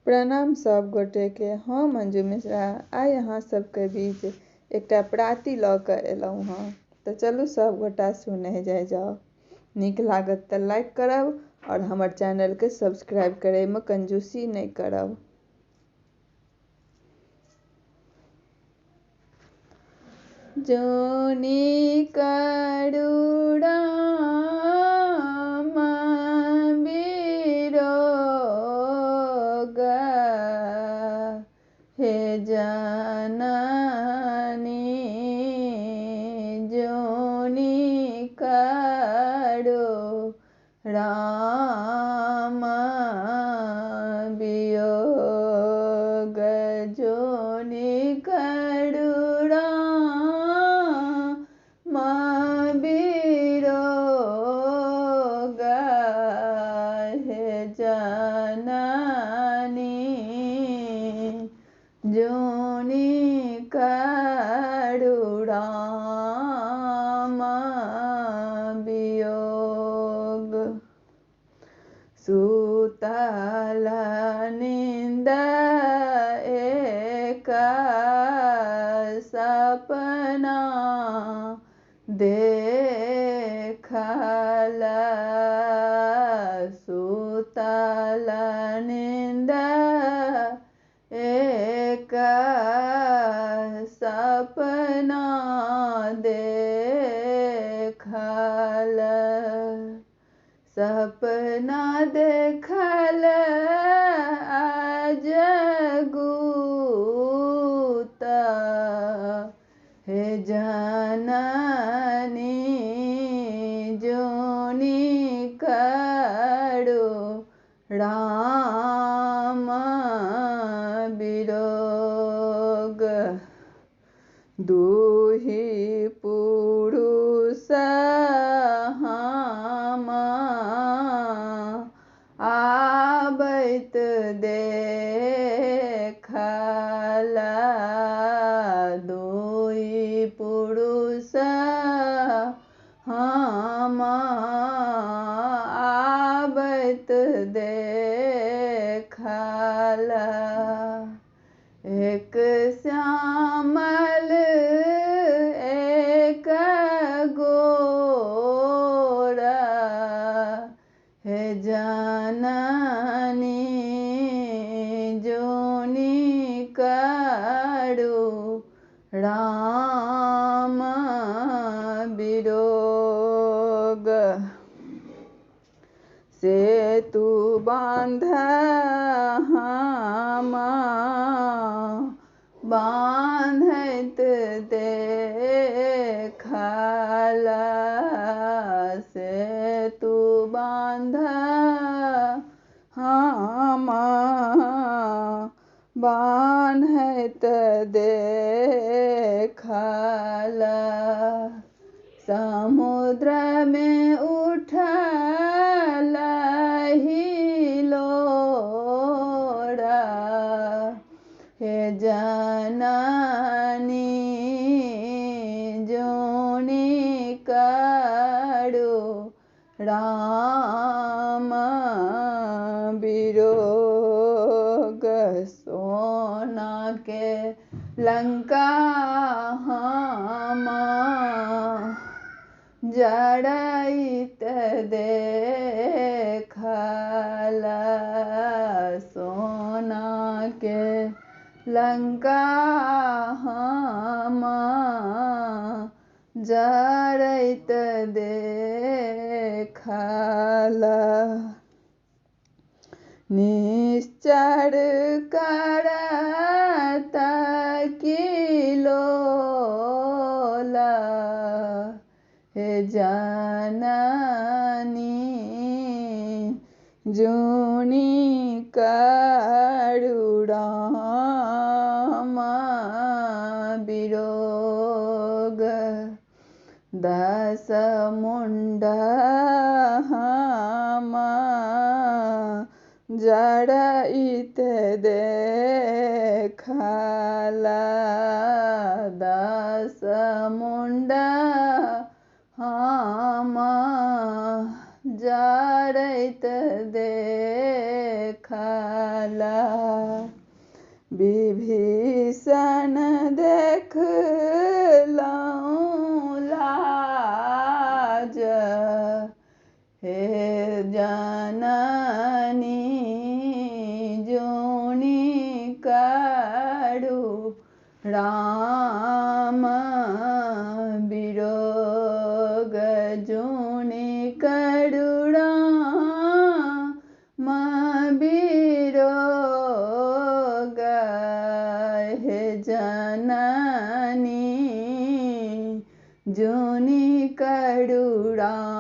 प्रणाम सब गोटे के। हम मंजू मिश्रा आइ अहाँ सबके बीच एकटा प्राति लऽ कऽ एलहुँ हँ। तऽ चलू सब गोटा सुनै जाउ। नीक लागत तऽ लाइक करब और हमर चैनल के सब्सक्राइब करे में कंजूसी नहीं करब। जोनी करुणा हे जननी जोनी राम वियोग जोनी राम वियोग हे जननी जोनी राम वियोग सुतल नींद एक सपना देखल सुतल नींद एक सपना देखल सपना देखल अजगूत हे जननी जोनी राम वियोग दुहि पुरुष हम आबैत देखल दुहि पुरुष हम आबैत देखल एक श्यामल एक गोर हे जननी जोनी राम वियोग सेतु बांध हम बांधैत देखल सेतु बांध हम बांधैत देखल समुद्र में उठल हिलोर हे जननी जोनी राम वियोग सोना के लंका हम जड़ैत देखल सोना के लंका हम जड़ैत देखल निश्चर करत किलोल हे जननी जोनी राम वियोग दस मुंड हम जड़ैत देखल दस मुंड हम जड़ैत देख खाला। विभीषण देखलहुँ लाज, हे जननी जोनि करू राम वियोग, जोनि करू राम वियोग, हे जननी जोनि करू राम